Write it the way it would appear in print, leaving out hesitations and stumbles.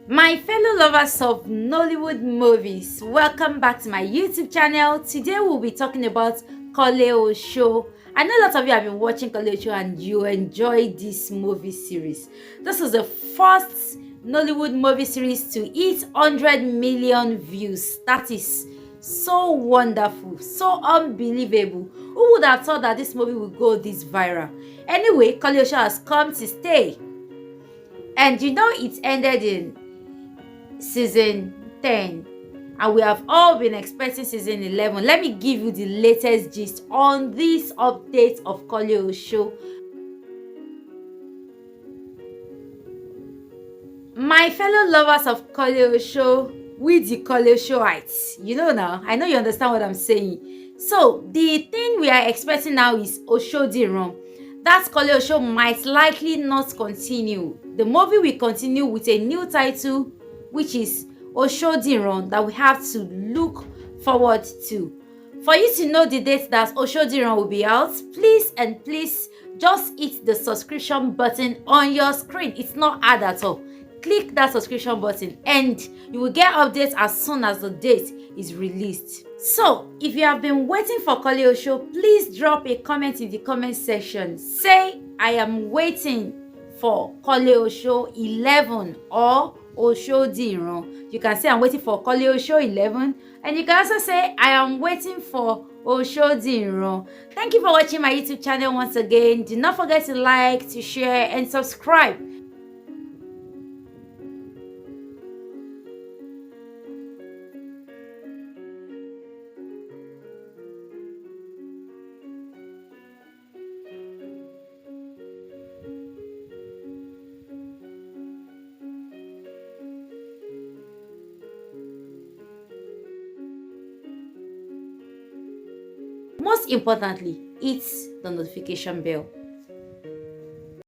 My fellow lovers of Nollywood movies, welcome back to my YouTube channel. Today we'll be talking about Koleoso. I know a lot of you have been watching Koleoso and you enjoy this movie series. This is the first Nollywood movie series to hit 100 million views. That is so wonderful, so unbelievable. Who would have thought that this movie would go this viral? Anyway, Koleoso has come to stay. And you know it ended in season 10 and we have all been expecting season 11. Let me give you the latest gist on this update of Koleoso. My fellow lovers of Koleoso, with the Koleosoites, you know now, I know you understand what I'm saying. So the thing we are expecting now is Osodiran. That Koleoso might likely not continue. The movie will continue with a new title, which is Osodiran, that we have to look forward to. For you to know the date that Osodiran will be out, please just hit the subscription button on your screen. It's not hard at all. Click that subscription button and you will get updates as soon as the date is released. So if you have been waiting for Koleoso, please drop a comment in the comment section. Say I am waiting for Koleoso 11 or Osodiran. You can say I'm waiting for Koleoso 11 and you can also say I am waiting for Osodiran. Thank you for watching my YouTube channel once again. Do not forget to like, to share and subscribe. Most importantly, hit the notification bell.